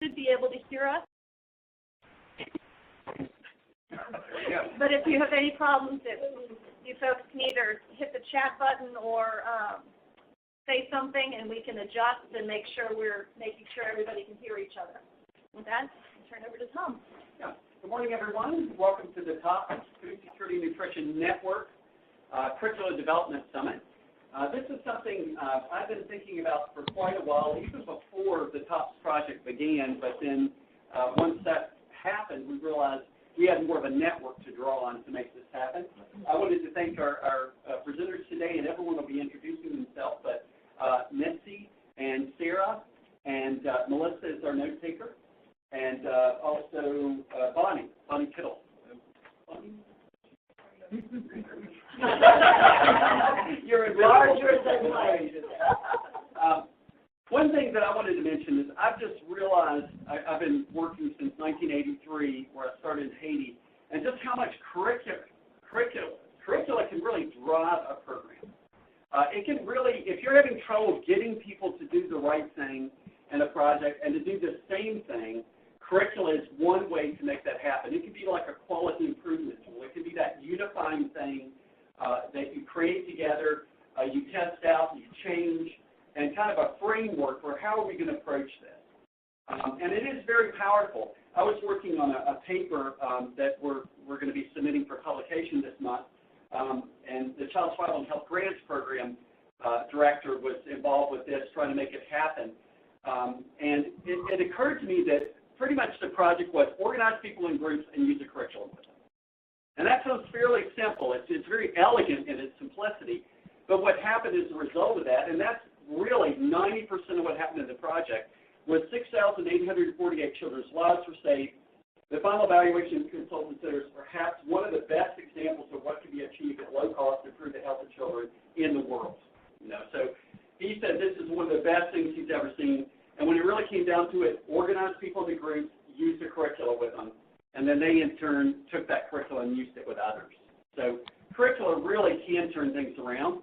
should be able to hear us. But if you have any problems, you folks can either hit the chat button or say something, and we can adjust and make sure we're making sure everybody can hear each other. With that, I'll turn it over to Tom. Yeah. Good morning, everyone. Welcome to the top Food Security Nutrition Network Curricular Development Summit. This is something I've been thinking about for quite a while, even before the TOPS project began, but then once that happened, we realized we had more of a network to draw on to make this happen. I wanted to thank our presenters today, and everyone will be introducing themselves, but Mitzi and Sarah and Melissa is our note taker, and also Bonnie Kittle. You're larger than life. One thing that I wanted to mention is I've just realized I've been working since 1983, where I started in Haiti, and just how much curricula can really drive a program. It can really, if you're having trouble getting people to do the right thing in a project and to do the same thing, curricula is one way to make that happen. It can be like a quality improvement tool. It can be that unifying thing that you create together, you test out, you change, and kind of a framework for how are we going to approach this. And it is very powerful. I was working on a paper that we're going to be submitting for publication this month, and the Child Survival and Health Grants Program director was involved with this, trying to make it happen. And it occurred to me that pretty much the project was organize people in groups and use a curriculum with them. And that sounds fairly simple. It's very elegant in its simplicity. But what happened as a result of that, and that's really 90% of what happened in the project, was 6,848 children's lives were saved. The final evaluation consultant said it was perhaps one of the best examples of what can be achieved at low cost to improve the health of children in the world. So he said this is one of the best things he's ever seen. And when it really came down to it, organized people into groups, used the curricula with them, and then they in turn took that curricula and used it with others. So curricula really can turn things around.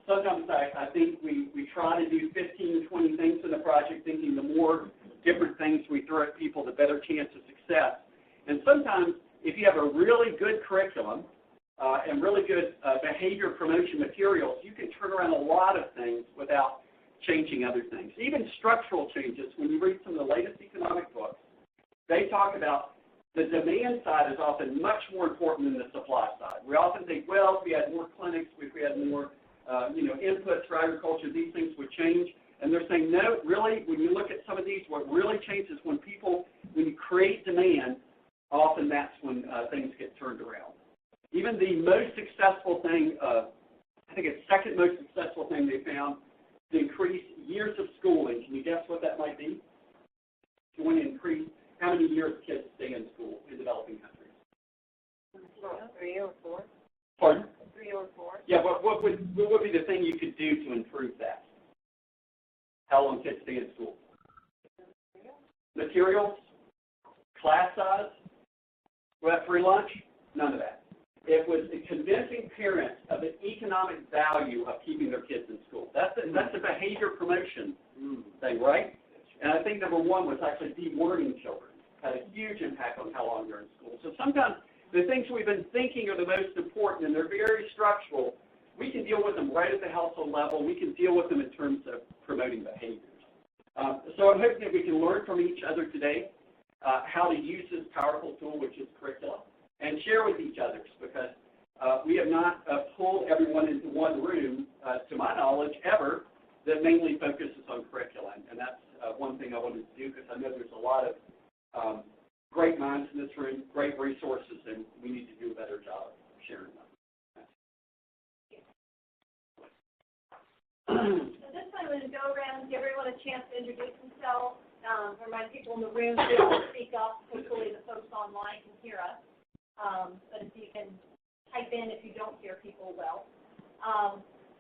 Sometimes I think we try to do 15 to 20 things in the project, thinking the more different things we throw at people, the better chance of success. And sometimes if you have a really good curriculum and really good behavior promotion materials, you can turn around a lot of things without changing other things. Even structural changes, when you read some of the latest economic books, they talk about the demand side is often much more important than the supply side. We often think, well, if we had more clinics, if we had more inputs for agriculture, these things would change. And they're saying, no, really, when you look at some of these, what really changes when you create demand, often that's when things get turned around. Even the most successful thing, I think it's second most successful thing they found, to increase years of schooling. Can you guess what that might be? If you want to increase how many years kids stay in school in developing countries? 3 or 4. Pardon? 3 or 4. Yeah, what would be the thing you could do to improve that? How long kids stay in school? Materials? Class size? We have free lunch? None of that. It was convincing parents of the economic value of keeping their kids in school. That's a behavior promotion thing, right? And I think number one was actually de-worrying children. Had a huge impact on how long they're in school. So sometimes the things we've been thinking are the most important, and they're very structural. We can deal with them right at the household level. We can deal with them in terms of promoting behaviors. So I'm hoping that we can learn from each other today how to use this powerful tool, which is curricula, and share with each other, because we have not pulled everyone into one room, to my knowledge, ever, that mainly focuses on curricula. And that's one thing I wanted to do, because I know there's a lot of great minds in this room, great resources, and we need to do a better job of sharing them. So this time I'm going to go around and give everyone a chance to introduce themselves. Remind people in the room to speak up. Hopefully the folks online can hear us. But if you can type in if you don't hear people well.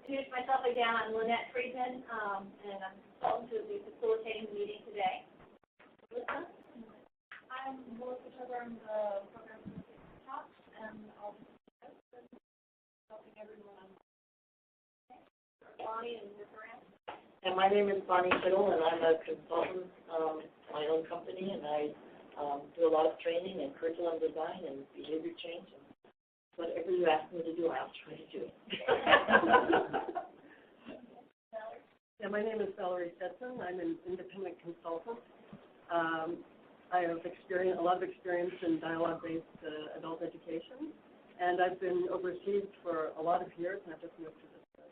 Introduce myself again. I'm Lynette Friedman, and I'm a consultant who will be facilitating the meeting today. Melissa? I'm Melissa Trevor. I'm the program TOPS, and I'll be helping everyone on. Bonnie and Rick around. And my name is Bonnie Fiddle, and I'm a consultant to my own company, and I do a lot of training and curriculum design and behavior change. And whatever you ask me to do, I'll try to do it. Yeah, my name is Valerie Stetson. I'm an independent consultant. I have a lot of experience in dialogue-based adult education, and I've been overseas for a lot of years, and I've just moved to this place.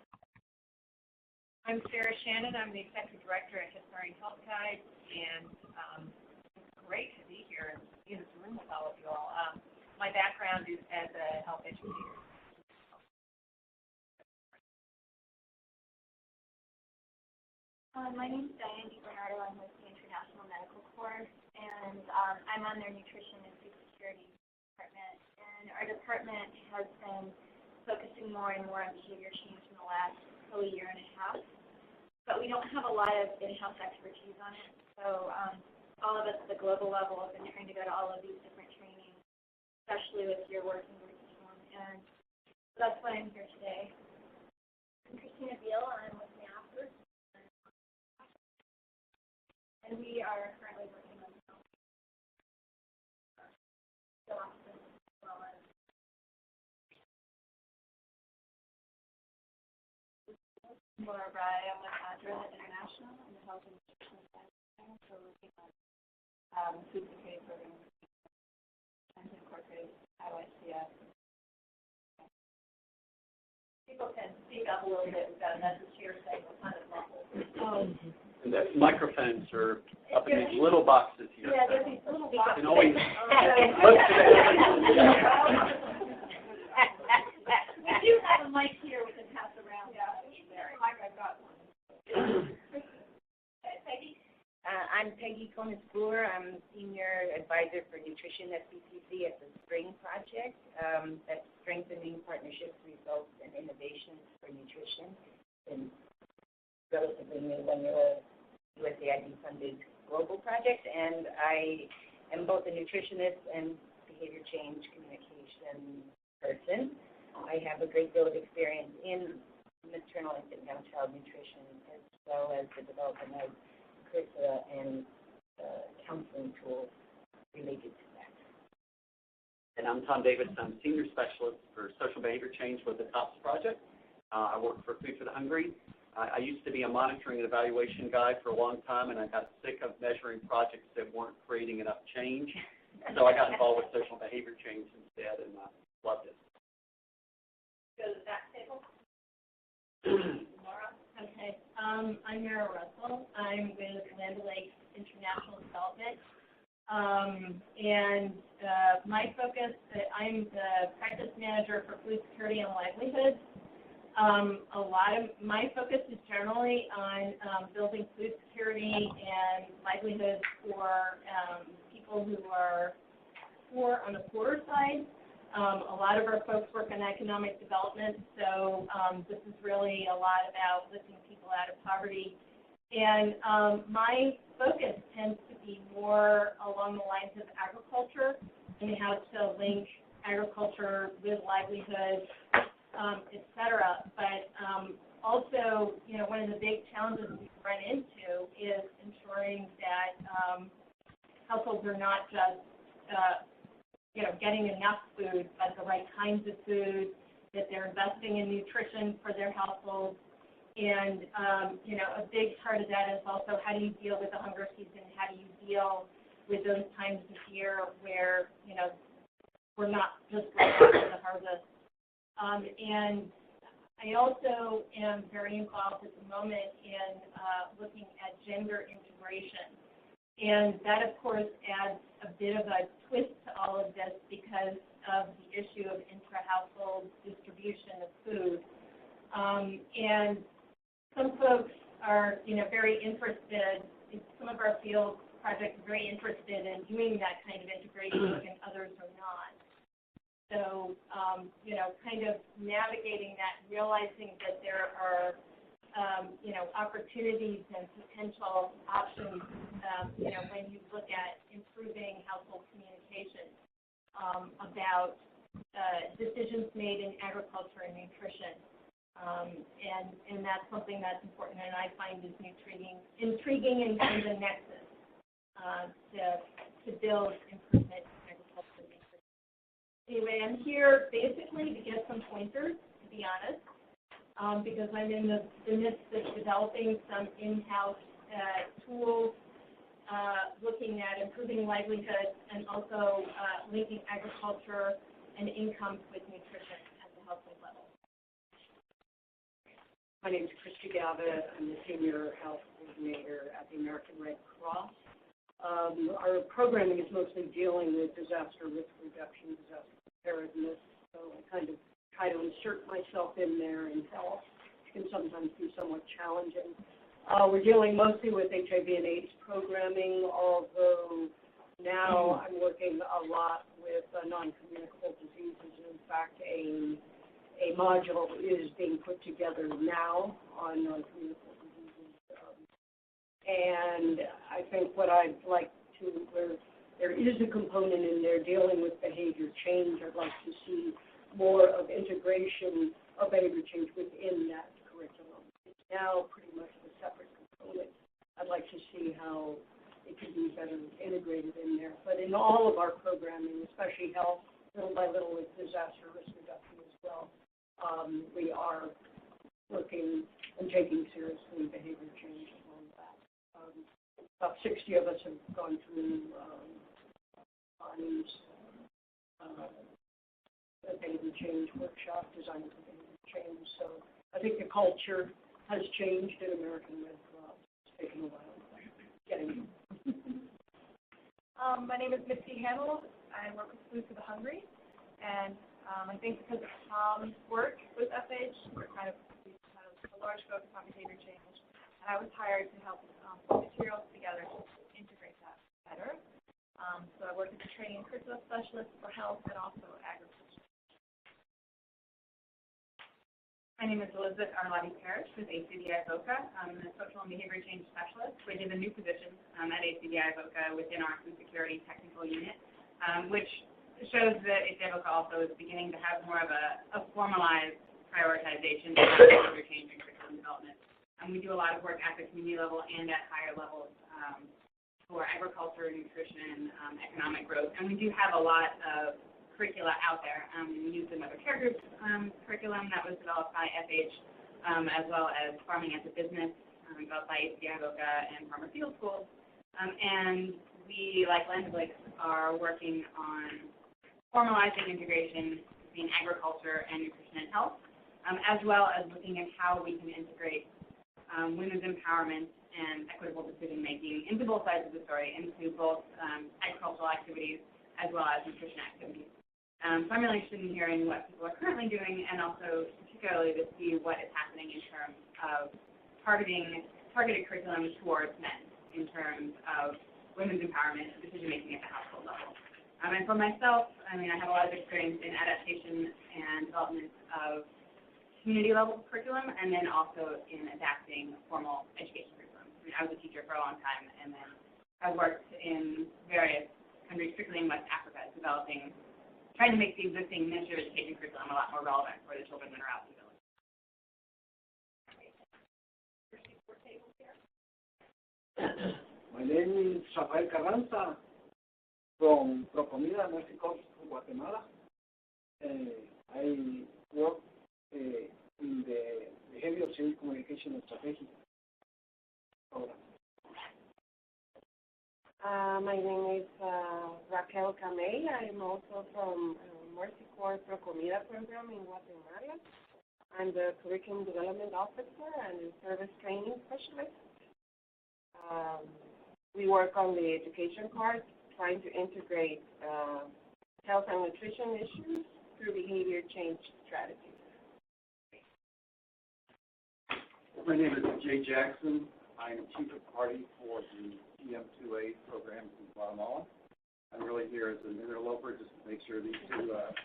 I'm Sarah Shannon. I'm the Executive Director at Historian Health Guide, and it's great to be here and be in this room with all of you all. My background is as a health educator. My name is Diane DiBernardo. I'm with the International Medical Corps, and I'm on their Nutrition and Food Security Department. And our department has been focusing more and more on behavior change in the last probably year and a half. But we don't have a lot of in-house expertise on it. So all of us at the global level have been trying to go to all of these different trainings, especially with your working group. And so that's why I'm here today. I'm Christina Beal. I'm with NAFR. And we are currently working on the office as well as Laura Bry. I'm with ADRA International and the Health and Nutrition Center. So we're working on food security programs and incorporate IOSCF. People can speak up a little bit. We've got a message here saying we're kind of muffled. And the microphones are up in these little boxes here. Yeah, there's these little You boxes. can always We look do have a mic here we can pass around. Yeah. I've got one. Peggy? I'm Peggy Konis-Brewer. I'm Senior Advisor for Nutrition at CCC at the SPRING project. That's Strengthening Partnerships, Results, and Innovations for Nutrition. And relatively new when you're a USAID-funded global project. And I am both a nutritionist and behavior change communication person. I have a great deal of experience in maternal, infant, young child nutrition, as well as the development of curricula and counseling tools related to that. And I'm Tom Davis. I'm Senior Specialist for Social Behavior Change with the TOPS Project. I work for Food for the Hungry. I used to be a monitoring and evaluation guy for a long time, and I got sick of measuring projects that weren't creating enough change. So I got involved with social behavior change instead, and loved it. Go to the back table. Laura? Okay. I'm Mara Russell. I'm with Land O'Lakes International Development. And my focus, I'm the practice manager for food security and livelihoods. A lot of my focus is generally on building food security and livelihoods for people who are poor on the poorer side. A lot of our folks work in economic development, so this is really a lot about lifting people out of poverty. And my focus tends to be more along the lines of agriculture and how to link agriculture with livelihoods, et cetera. But also, one of the big challenges we run into is ensuring that households are not just, getting enough food, but the right kinds of food, that they're investing in nutrition for their households. And, a big part of that is also how do you deal with the hunger season? How do you deal with those times of year where, we're not just going after the harvest? And I also am very involved at the moment in looking at gender integration. And that, of course, adds a bit of a twist to all of this because of the issue of intra-household distribution of food. And some folks are, very interested, some of our field projects are very interested in doing that kind of integration work, and others are not. So, kind of navigating that, realizing that there are, opportunities and potential options, when you look at improving household communication about decisions made in agriculture and nutrition. And that's something that's important, and I find is intriguing and kind of a nexus to build improvement in agriculture. Anyway, I'm here basically to get some pointers, to be honest, because I'm in the midst of developing some in-house tools, looking at improving livelihoods and also linking agriculture and income with nutrition at the household level. My name is Christy Gavitt. I'm the Senior Health Coordinator at the American Red Cross. Our programming is mostly dealing with disaster risk reduction, disaster preparedness, so I kind of try to insert myself in there in health. It can sometimes be somewhat challenging. We're dealing mostly with HIV and AIDS programming, although now I'm working a lot with non-communicable diseases. In fact, a module is being put together now on non-communicable diseases. And I think what I'd like to, where there is a component in there dealing with behavior change, I'd like to see more of integration of behavior change within that curriculum. It's now pretty much a separate component. I'd like to see how it could be better integrated in there. But in all of our programming, especially health, little by little with disaster risk reduction as well, we are working and taking seriously behavior change on that. About 60 of us have gone through Bonnie's behavior change workshop, design for behavior change. So I think the culture has changed in American Red Cross. It's taken a while getting. My name is Misty Hamill. I work with Food for the Hungry, and I think because of Tom's work with FH, we have a large focus on behavior change, and I was hired to help put materials together to integrate that better. So I work as a training and curriculum specialist for health and also agriculture. My name is Elizabeth Arlotti-Parrish with ACDI Boca. I'm a social and behavior change specialist. We have a new position at ACDI Boca within our food security technical unit, which shows that ACDI Boca also is beginning to have more of a formalized prioritization of behavior change and curriculum development. We do a lot of work at the community level and at higher levels for agriculture, nutrition, economic growth, and we do have a lot of curricula out there. We use the Mother Care Group's curriculum that was developed by FH, as well as Farming as a Business, developed by ACDI Boca and Farmer Field Schools. And we, like Land O'Lakes, are working on formalizing integration between agriculture and nutrition and health, as well as looking at how we can integrate women's empowerment and equitable decision-making into both sides of the story, into both agricultural activities as well as nutrition activities. So I'm really interested in hearing what people are currently doing, and also particularly to see what is happening in terms of targeted curriculum towards men, in terms of women's empowerment and decision-making at the household level. And for myself, I have a lot of experience in adaptation and development of community-level curriculum, and then also in adapting formal education curriculum. I was a teacher for a long time, and then I worked in various countries, particularly in West Africa, trying to make the existing Ministry of Education curriculum a lot more relevant for the children that are out in the village. My name is Rafael Carranza from Procomida, Mexico, Guatemala. I work in the Behavioral Change Communication Strategy program. My name is Raquel Camey. I'm also from Mercy Corps Procomida program in Guatemala. I'm the Curriculum Development Officer and Service Training Specialist. We work on the education part, trying to integrate health and nutrition issues through behavior change strategies. My name is Jay Jackson. I'm Chief of Party for the EM2A program in Guatemala. I'm really here as an interloper just to make sure these two arrive.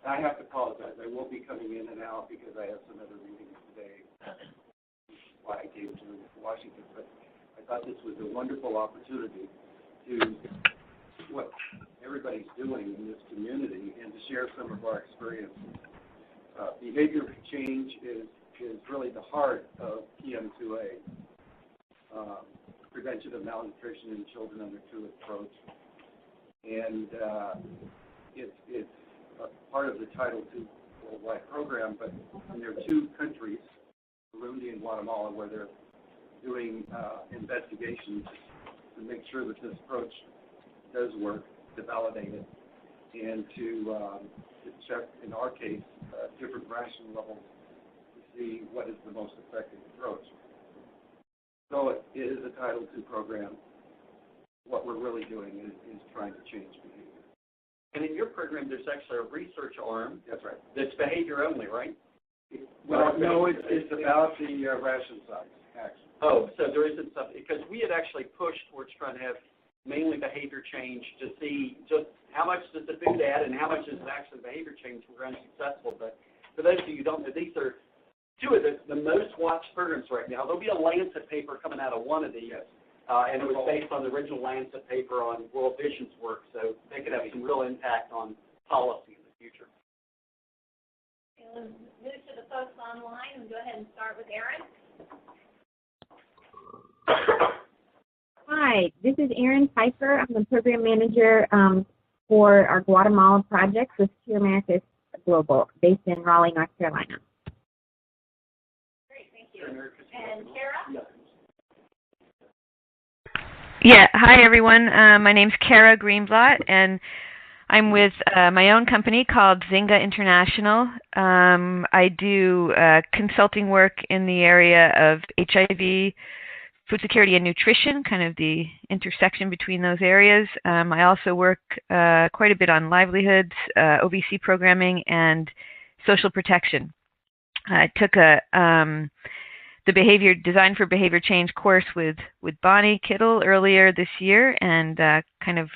I have to apologize. I will be coming in and out because I have some other meetings today. That's why I came to Washington. But I thought this was a wonderful opportunity to see what everybody's doing in this community and to share some of our experiences. behavior change is really the heart of PM2A, prevention of malnutrition in children under 2 approach. And it's a part of the Title II worldwide program, but there are 2 countries, Burundi and Guatemala, where they're doing investigations to make sure that this approach does work, to validate it, and to check, in our case, different ration levels to see what is the most effective approach. So it is a Title II program. What we're really doing is trying to change behavior. And in your program, there's actually a research arm. That's right. That's behavior only, right? Well, no, it's about the ration size, actually. Oh, so there isn't something, because we had actually pushed towards trying to have mainly behavior change to see just how much does the food add and how much is actually behavior change. We're unsuccessful. But for those of you who don't know, these are 2 of the most watched programs right now. There'll be a Lancet paper coming out of one of these, and it was based on the original Lancet paper on World Vision's work, so they could have some real impact on policy in the future. Okay, let's move to the folks online and go ahead and start with Erin. Hi, this is Erin Pfeiffer. I'm the program manager for our Guatemala project with Secure Americas Global, based in Raleigh, North Carolina. Great, thank you. And Kara? Yeah, hi everyone. My name's Kara Greenblatt, and I'm with my own company called Zynga International. I do consulting work in the area of HIV, food security, and nutrition, kind of the intersection between those areas. I also work quite a bit on livelihoods, OVC programming, and social protection. I took the Behavior Design for Behavior Change course with Bonnie Kittle earlier this year, and kind of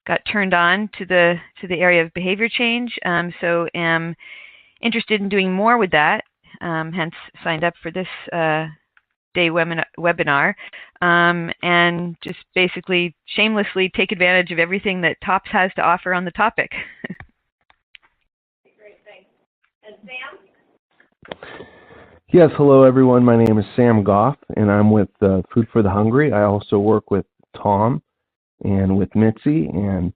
got turned on to the area of behavior change. So am interested in doing more with that. Hence signed up for this day webinar, and just basically shamelessly take advantage of everything that TOPS has to offer on the topic. Great, thanks. And Sam? Yes, hello everyone. My name is Sam Goff, and I'm with Food for the Hungry. I also work with Tom and with Mitzi, and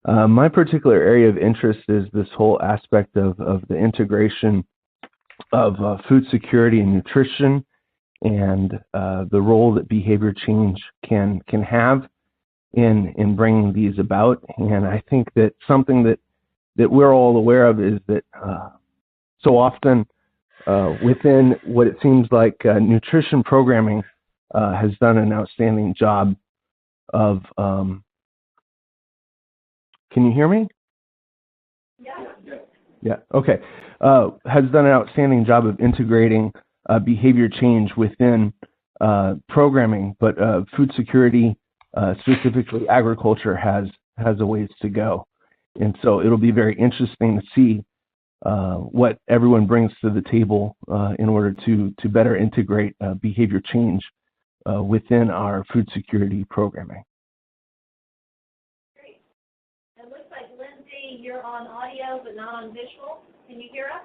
my particular area of interest is this whole aspect of the integration of food security and nutrition, and the role that behavior change can have in bringing these about. And I think that something that we're all aware of is that so often within what it seems like nutrition programming has done an outstanding job of can you hear me? Yeah, okay. Has done an outstanding job of integrating behavior change within programming, but food security, specifically agriculture, has a ways to go. And so it'll be very interesting to see what everyone brings to the table in order to better integrate behavior change within our food security programming. Great. It looks like, Lindsay, you're on audio but not on visual. Can you hear us?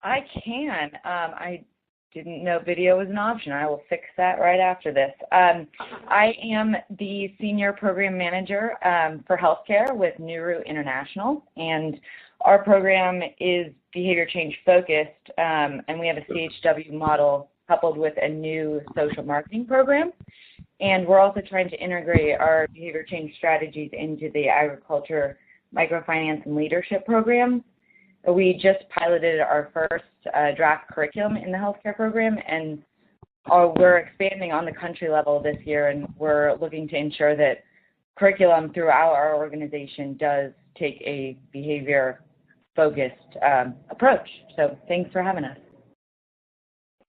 I can. I didn't know video was an option. I will fix that right after this. I am the Senior Program Manager for Healthcare with Nuru International, and our program is behavior change focused, and we have a CHW model coupled with a new social marketing program. And we're also trying to integrate our behavior change strategies into the agriculture, microfinance, and leadership program. We just piloted our first draft curriculum in the healthcare program, and we're expanding on the country level this year, and we're looking to ensure that curriculum throughout our organization does take a behavior-focused approach. So thanks for having us.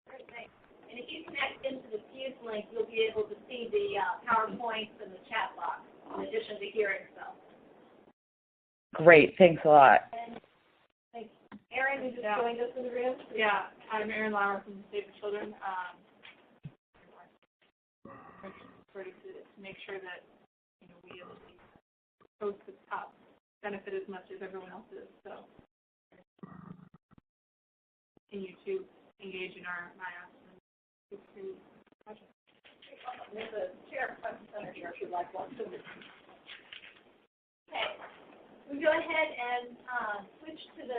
Great, thanks. And if you connect into the Fuse link, you'll be able to see the PowerPoints and the chat box, in addition to hearing stuff. Great, thanks a lot. And thanks. Erin, you just joined us in the room? Yeah, I'm Erin Lauer from Save the Children. Sort of to make sure that we as folks at the top benefit as much as everyone else is. So continue to engage in our MyApps and security projects. There's a chair front and center here if you'd like one. Okay, we go ahead and switch to the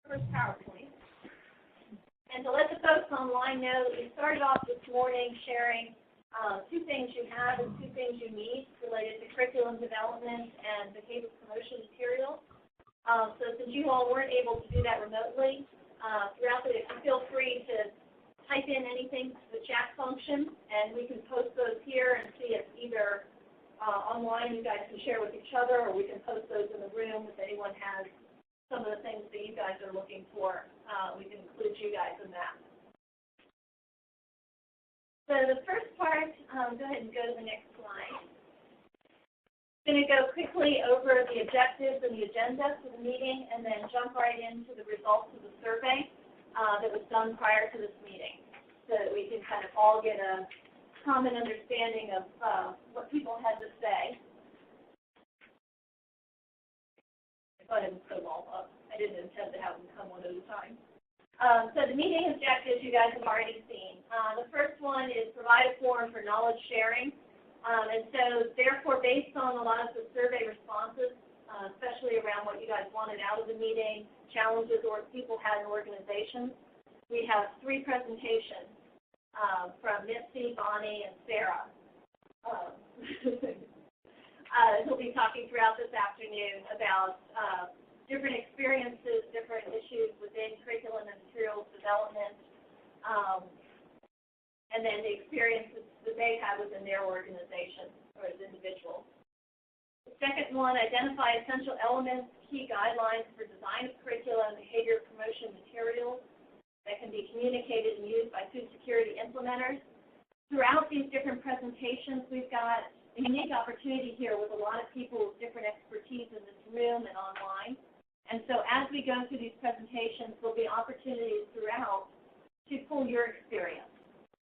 first PowerPoint. And to let the folks online know that we started off this morning sharing 2 things you have and 2 things you need related to curriculum development and behavior promotion materials. So since you all weren't able to do that remotely, throughout the day, feel free to type in anything to the chat function, and we can post those here and see if either online you guys can share with each other, or we can post those in the room if anyone has some of the things that you guys are looking for. We can include you guys in that. So the first part, go ahead and go to the next slide. I'm going to go quickly over the objectives and the agenda for the meeting, and then jump right into the results of the survey that was done prior to this meeting, so that we can kind of all get a common understanding of what people had to say. Go ahead and put them all up. I didn't intend to have them come one at a time. So the meeting objectives you guys have already seen. The first one is provide a forum for knowledge sharing. And so therefore, based on a lot of the survey responses, especially around what you guys wanted out of the meeting, challenges or people had in organizations, we have 3 presentations from Mitzi, Bonnie, and Sarah. Who'll be talking throughout this afternoon about different experiences, different issues within curriculum and materials development, and then the experiences that they've had within their organizations or as individuals. The second one, identify essential elements, key guidelines for design of curricula and behavior promotion materials that can be communicated and used by food security implementers. Throughout these different presentations, we've got a unique opportunity here with a lot of people with different expertise in this room and online. And so as we go through these presentations, there'll be opportunities throughout to pull your experience.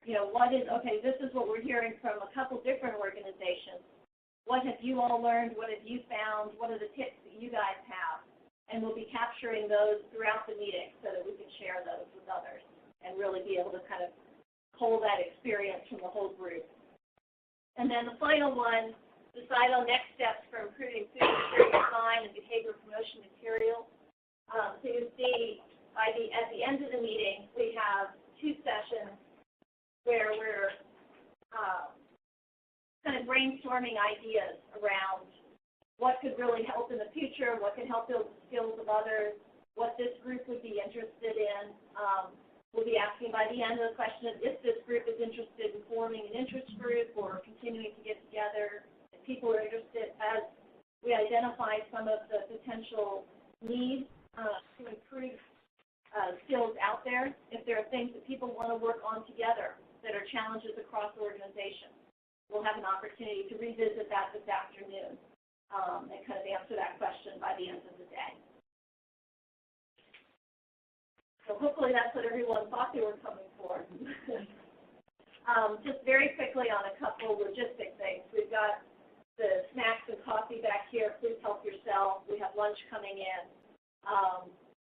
You know, okay, this is what we're hearing from a couple different organizations. What have you all learned? What have you found? What are the tips that you guys have? And we'll be capturing those throughout the meeting so that we can share those with others and really be able to kind of pull that experience from the whole group. And then the final one, decide on next steps for improving food security design and behavior promotion materials. So you see, at the end of the meeting, we have 2 sessions where we're kind of brainstorming ideas around what could really help in the future, what can help build the skills of others, what this group would be interested in. We'll be asking by the end of the question if this group is interested in forming an interest group or continuing to get together. If people are interested, as we identify some of the potential needs to improve skills out there, if there are things that people want to work on together that are challenges across organizations. We'll have an opportunity to revisit that this afternoon and kind of answer that question by the end of the day. So hopefully that's what everyone thought they were coming for. Just very quickly on a couple logistic things. We've got the snacks and coffee back here. Please help yourself. We have lunch coming in.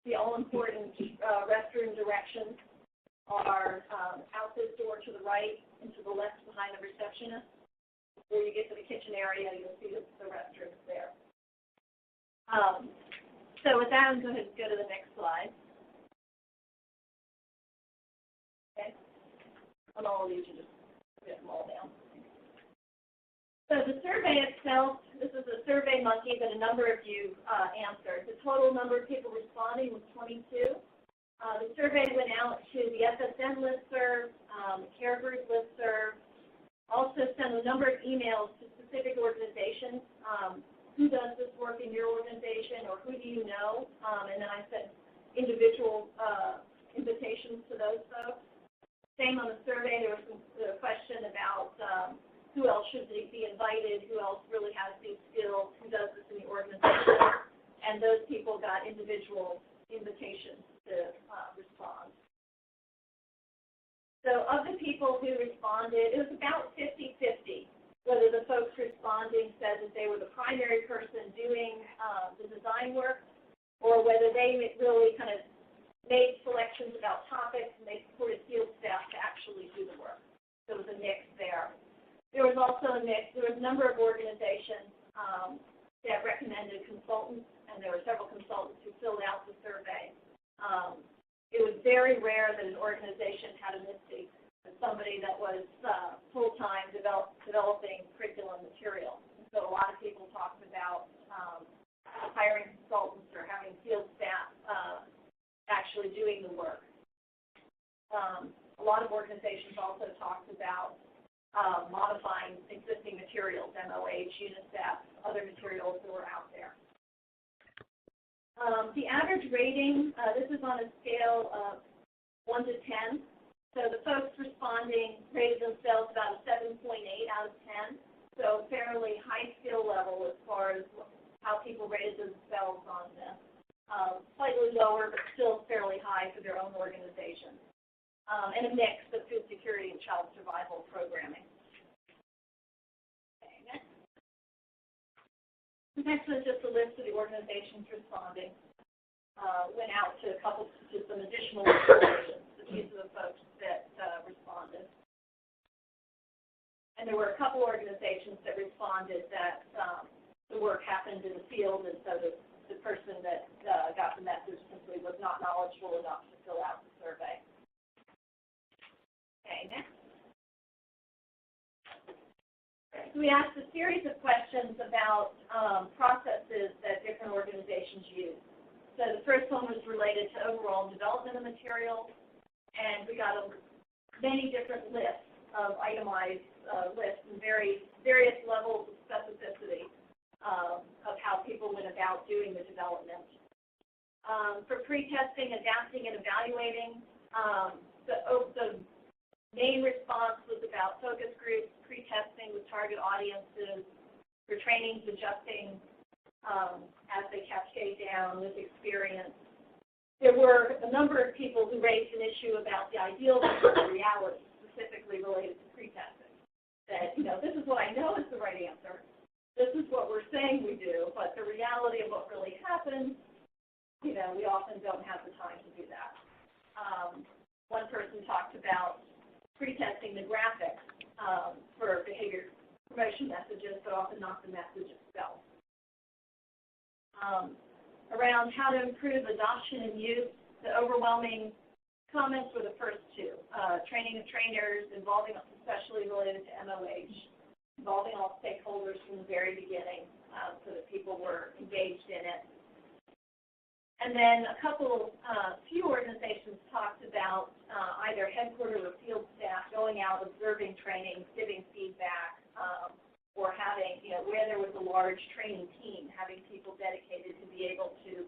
The all-important restroom directions are out this door to the right and to the left behind the receptionist. Before you get to the kitchen area, you'll see the restrooms there. So with that, I'm going to go to the next slide. Okay. On all of these, you just get them all down. So the survey itself, this is a Survey Monkey that a number of you answered. The total number of people responding was 22. The survey went out to the FSN listserv, the Care Group listserv, also sent a number of emails to specific organizations. Who does this work in your organization, or who do you know? And then I sent individual invitations to those folks. Same on the survey, there was a question about who else should be invited, who else really has these skills, who does this in the organization, and those people got individual invitations to respond. So of the people who responded, it was about 50-50, whether the folks responding said that they were the primary person doing the design work, or whether they really kind of made selections about topics, and they supported field staff to actually do the work. So it was a mix there. There was also a mix. There was a number of organizations that recommended consultants, and there were several consultants who filled out the survey. It was very rare that an organization had a MISTI, somebody that was full-time developing curriculum material. And so a lot of people talked about hiring consultants or having field staff actually doing the work. A lot of organizations also talked about modifying existing materials, MOH, UNICEF, other materials that were out there. The average rating, this is on a scale of 1 to 10. So the folks responding rated themselves about a 7.8 out of 10. So fairly high skill level as far as how people rated themselves on this. Slightly lower, but still fairly high for their own organization. And a mix of food security and child survival programming. Okay, next. Next is just a list of the organizations responding. Went out to some additional organizations. These are the folks that responded. And there were a couple organizations that responded that the work happened in the field, and so the person that got the message simply was not knowledgeable enough to fill out the survey. Okay, next. So we asked a series of questions about processes that different organizations use. So the first one was related to overall development of materials, and we got many different lists of itemized lists and various levels of specificity of how people went about doing the development. For pre-testing, adapting, and evaluating, the main response was about focus groups, pre-testing with target audiences, for trainings, adjusting as they cascade down with experience. There were a number of people who raised an issue about the ideal versus the reality, specifically related to pre-testing. That, this is what I know is the right answer. This is what we're saying we do, but the reality of what really happens, we often don't have the time to do that. One person talked about pre-testing the graphics for behavior promotion messages, but often not the message itself. Around how to improve adoption and use, the overwhelming comments were the first two. Training of trainers, involving, especially related to MOH, involving all stakeholders from the very beginning so that people were engaged in it. And then few organizations talked about either headquarters or field staff going out, observing trainings, giving feedback, or having, where there was a large training team, having people dedicated to be able to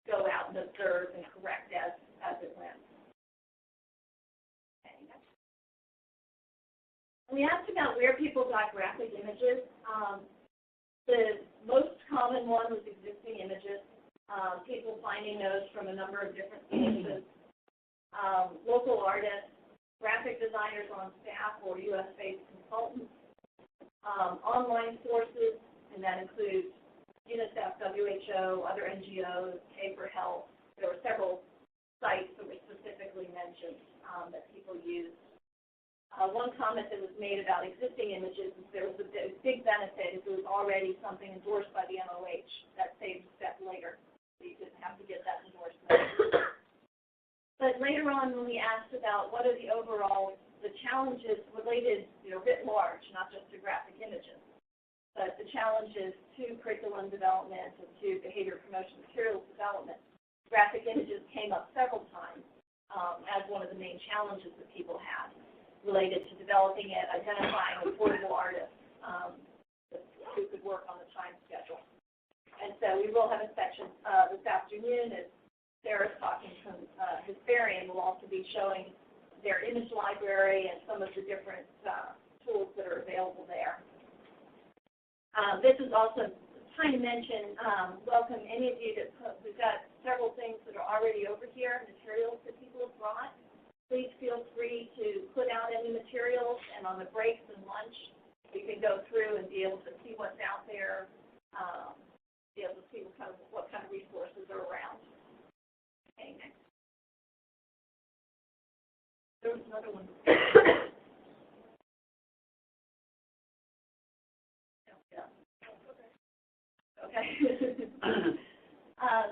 go out and observe and correct as it went. Okay. We asked about where people got graphic images. The most common one was existing images. People finding those from a number of different places. Local artists, graphic designers on staff or U.S.-based consultants, online sources, and that includes UNICEF, WHO, other NGOs, K4Health. There were several sites that were specifically mentioned that people used. One comment that was made about existing images is there was a big benefit if it was already something endorsed by the MOH. That saved a step later. So you didn't have to get that endorsement. But later on, when we asked about what are the challenges related, writ large, not just to graphic images, but the challenges to curriculum development and to behavior promotion materials development, graphic images came up several times as one of the main challenges that people had related to developing it, identifying affordable artists who could work on the time schedule. And so we will have a section this afternoon as Sarah's talking from Hesperian will also be showing their image library and some of the different tools that are available there. This is also trying to mention, welcome any of you we've got several things that are already over here, materials that people have brought. Please feel free to put out any materials, and on the breaks and lunch, you can go through and be able to see what's out there, be able to see what kind of resources are around. Okay, next.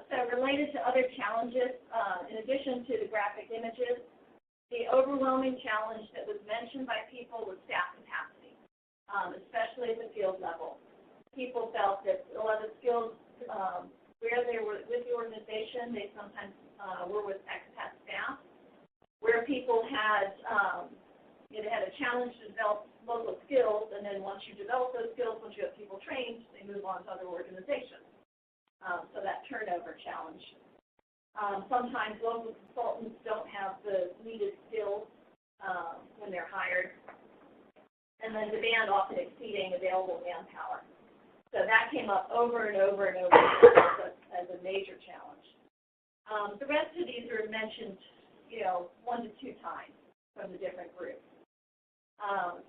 So related to other challenges, in addition to the graphic images, the overwhelming challenge that was mentioned by people was staff capacity, especially at the field level. People felt that a lot of skills, where they were with the organization, they sometimes were with expat staff, where people had, they had a challenge to develop local skills, and then once you develop those skills, once you have people trained, they move on to other organizations. So that turnover challenge. Sometimes local consultants don't have the needed skills when they're hired, and then demand often exceeding available manpower. So that came up over and over and over again as a major challenge. The rest of these are mentioned, 1 to 2 times from the different groups.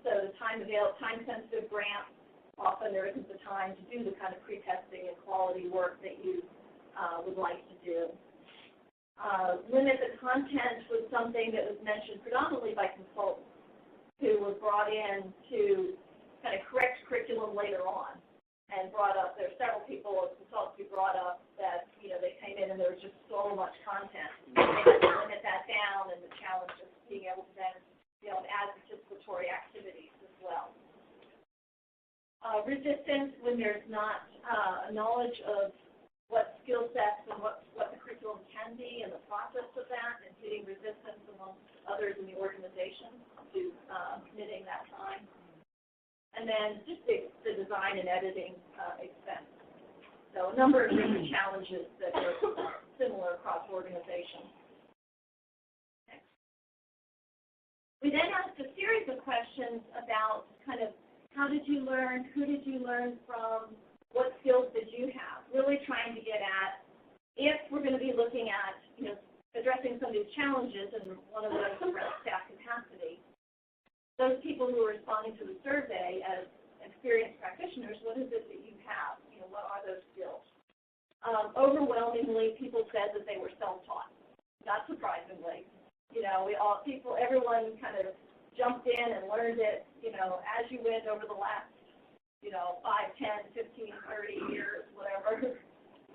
So the time-sensitive grants, often there isn't the time to do the kind of pre-testing and quality work that you would like to do. Limit the content was something that was mentioned predominantly by consultants who were brought in to kind of correct curriculum later on, and brought up, there are several people, consultants who brought up that, they came in and there was just so much content. They had to limit that down, and the challenge of being able to then, add participatory activities as well. Resistance when there's not a knowledge of what skill sets and what the curriculum can be and the process of that, and hitting resistance among others in the organization to committing that time. And then just the design and editing expense. So a number of different challenges that are similar across organizations. Okay. We then asked a series of questions about kind of how did you learn, who did you learn from, what skills did you have? Really trying to get at, if we're going to be looking at, addressing some of these challenges, and one of those is around staff capacity, those people who are responding to the survey as experienced practitioners, what is it that you have? What are those skills? Overwhelmingly, people said that they were self-taught. Not surprisingly. Everyone kind of jumped in and learned it, as you went over the last, 5, 10, 15, 30 years, whatever,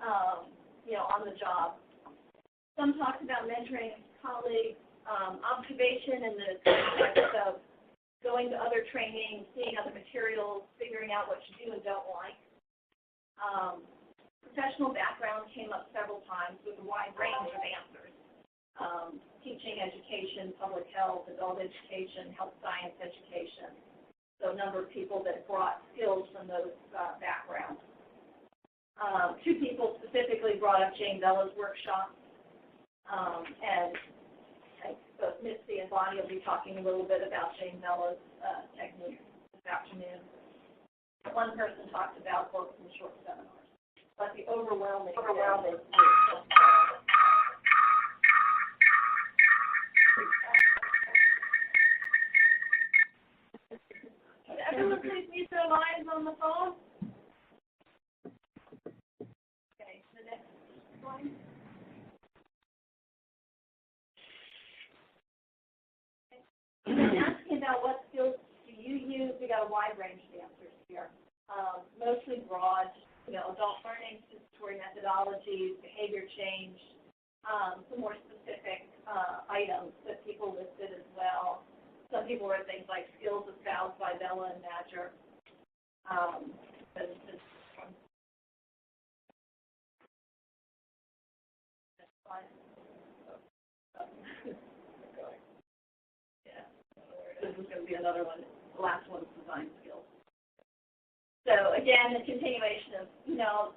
on the job. Some talked about mentoring colleagues, observation in the context of going to other training, seeing other materials, figuring out what you do and don't like. Professional background came up several times with a wide range of answers. Teaching education, public health, adult education, health science education. So a number of people that brought skills from those backgrounds. 2 people specifically brought up Jane Bella's workshops, and both Mitzi and Bonnie will be talking a little bit about Jane Bella's techniques this afternoon. One person talked about books and short seminars, but the overwhelming. Everyone please mute their lines on the phone. Okay, the next one. Asking about what skills do you use, we got a wide range of answers here. Mostly broad, adult learning, participatory methodologies, behavior change, some more specific items that people listed as well. Some people wrote things like skills espoused by Bella and Badger. This is going to be another one. The last one is design skills. So again, the continuation of,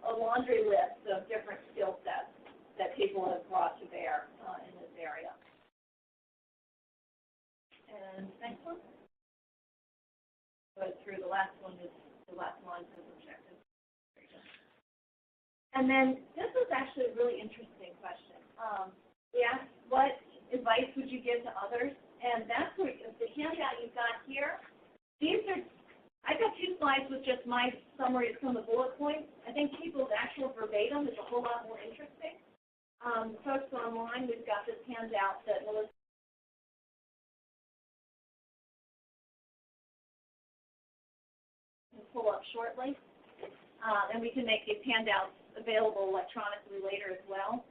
a laundry list of different skill sets that people have brought to bear in this area. And next one. Go through the last one is the last line says objective. And then this was actually a really interesting question. We asked, what advice would you give to others? And that's what the handout you've got here. I've got 2 slides with just my summary of some of the bullet points. I think people's actual verbatim is a whole lot more interesting. Folks online, we've got this handout that Melissa will pull up shortly. And we can make these handouts available electronically later as well.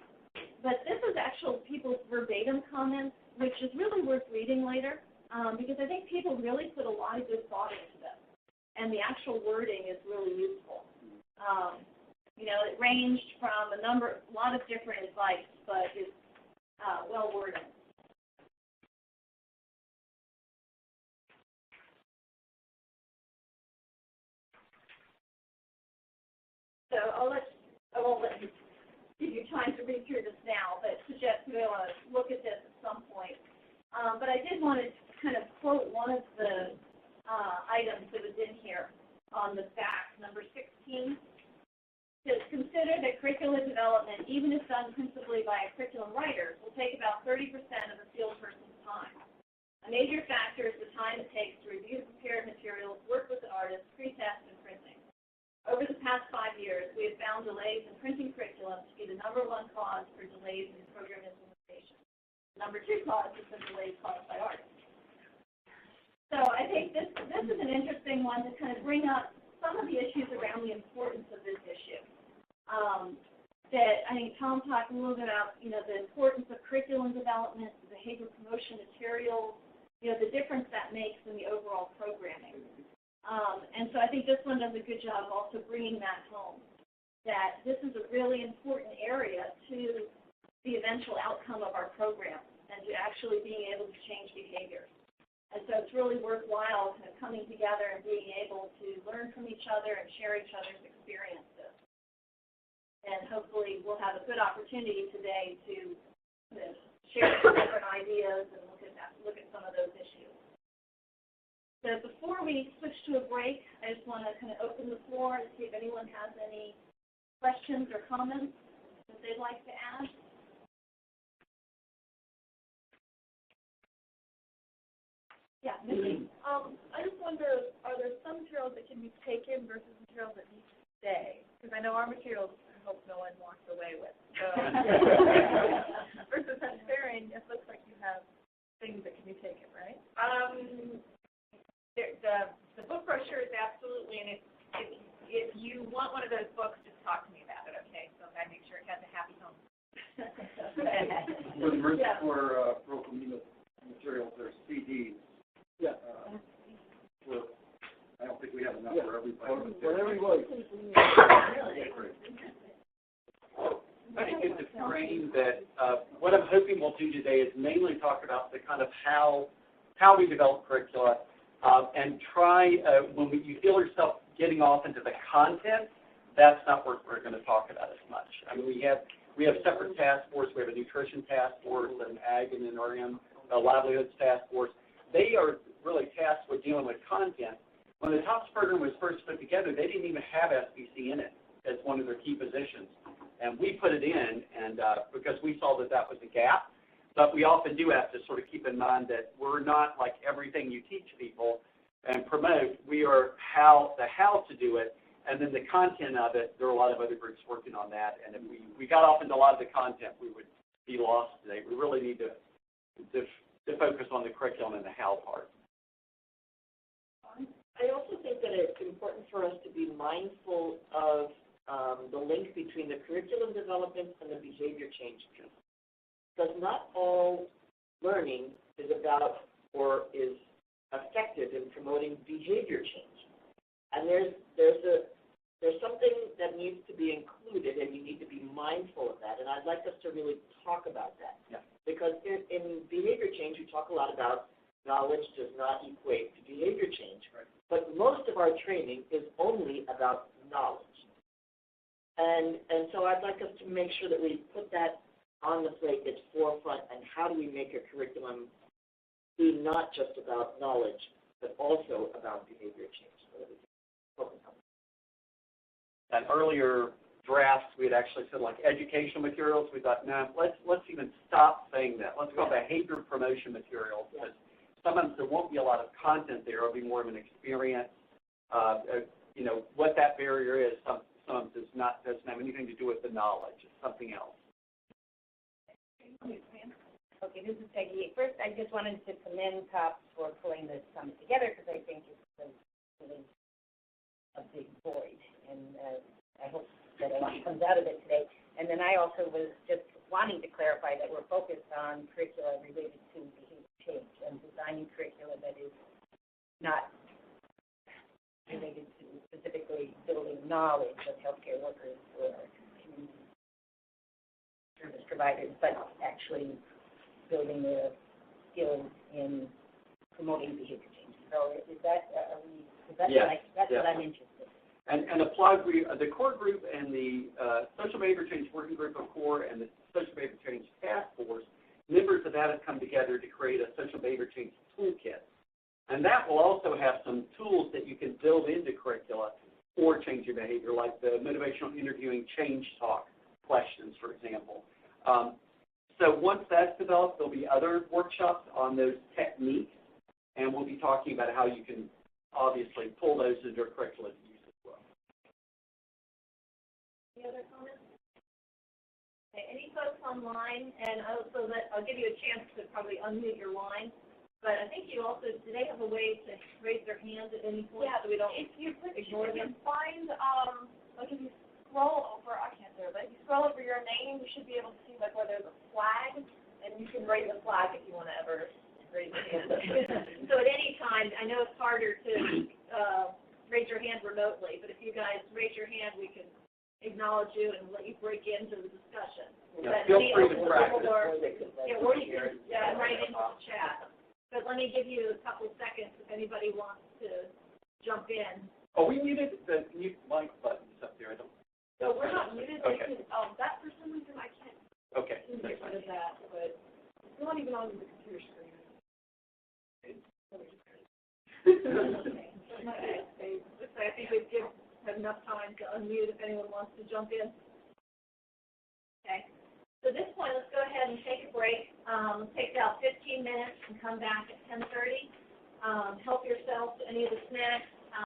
But this is actual people's verbatim comments, which is really worth reading later, because I think people really put a lot of good thought into this, and the actual wording is really useful. You know, it ranged from a lot of different advice, but it's well worded. So I won't let you give you time to read through this now, but suggest you may want to look at this at some point. But I did want to kind of quote one of the items that was in here on the back, number 16. It says, consider that curriculum development, even if done principally by a curriculum writer, will take about 30% of a field person's time. A major factor is the time it takes to review prepared materials, work with an artist, pre-test, and printing. Over the past 5 years, we have found delays in printing curriculum to be the #1 cause for delays in program implementation. The #2 cause has been delays caused by artists. So I think this is an interesting one to kind of bring up some of the issues around the importance of this issue. That I think Tom talked a little bit about, you know, the importance of curriculum development, the behavior promotion materials, you know, the difference that makes in the overall programming. And so I think this one does a good job of also bringing that home, that this is a really important area to the eventual outcome of our program and to actually being able to change behavior. And so it's really worthwhile kind of coming together and being able to learn from each other and share each other's experiences. And hopefully we'll have a good opportunity today to share some different ideas and look at some of those issues. So before we switch to a break, I just want to kind of open the floor and see if anyone has any questions or comments that they'd like to add. Yeah, Nikki? I just wonder, are there some materials that can be taken versus materials that need to stay? Because I know our materials, I hope no one walks away with. So versus transferring, it looks like you have things that can be taken, right? The book brochure is absolutely, and if you want one of those books, just talk to me about it, okay? So I make sure it has a happy home. For Procomina materials, there's CDs. Yeah. I don't think we have enough for everybody. For everybody. I think it's a frame that what I'm hoping we'll do today is mainly talk about the kind of how we develop curricula and try, when you feel yourself getting off into the content, that's not what we're going to talk about as much. I mean, we have separate task force. We have a nutrition task force, an ag and an RM, a livelihoods task force. They are really tasked with dealing with content. When the TOPS program was first put together, they didn't even have SBC in it as one of their key positions. And we put it in, and because we saw that was a gap. But we often do have to sort of keep in mind that we're not like everything you teach people and promote. We are the how to do it, and then the content of it. There are a lot of other groups working on that. And if we got off into a lot of the content, we would be lost today. We really need to focus on the curriculum and the how part. I also think that it's important for us to be mindful of the link between the curriculum development and the behavior change piece. Because not all learning is about or is effective in promoting behavior change. And there's something that needs to be included, and you need to be mindful of that. And I'd like us to really talk about that. Yeah. Because in behavior change, we talk a lot about knowledge does not equate to behavior change. Right. But most of our training is only about knowledge. And so I'd like us to make sure that we put that on the plate that's forefront, and how do we make a curriculum be not just about knowledge, but also about behavior change, so that we can focus on that. And earlier drafts, we had actually said like educational materials. We thought, no, let's even stop saying that. Let's go behavior promotion materials. Because sometimes there won't be a lot of content there. It'll be more of an experience. What that barrier is, some doesn't have anything to do with the knowledge. It's something else. Okay, this is Peggy. First, I just wanted to commend TOPS for pulling this summit together, because I think it's really a big void, and I hope that a lot comes out of it today. And then I also was just wanting to clarify that we're focused on curricula related to behavior change and designing curricula that is not related to specifically building knowledge of healthcare workers or community service providers, but actually building the skills in promoting behavior change. So is that, Yes, that's yes. what I'm interested in. And the core group and the social behavior change working group of core and the social behavior change task force, members of that have come together to create a social behavior change toolkit. And that will also have some tools that you can build into curricula for changing behavior, like the motivational interviewing change talk questions, for example. So once that's developed, there'll be other workshops on those techniques, and we'll be talking about how you can obviously pull those into your curriculum to use as well. Any other comments? Okay, any folks online, and also I'll give you a chance to probably unmute your line, but I think you also, do they have a way to raise their hand at any point so we don't ignore them? Find, like if you scroll over, I can't do it, but if you scroll over your name, you should be able to see like where there's a flag, and you can raise a flag if you want to ever raise your hand. So at any time, I know it's harder to raise your hand remotely, but if you guys raise your hand, we can acknowledge you and let you break into the discussion. Yeah, feel free to practice. Or you can write into the chat. But let me give you a couple seconds if anybody wants to jump in. Oh, we muted the mute mic buttons up there. I don't. So we're not muted, Okay. that for some reason I can't Okay. get rid of that, but it's not even on the computer screen. Okay. I think we've given enough time to unmute if anyone wants to jump in. Okay. So at this point, let's go ahead and take a break. Take about 15 minutes and come back at 10:30. Help yourself to any of the snacks.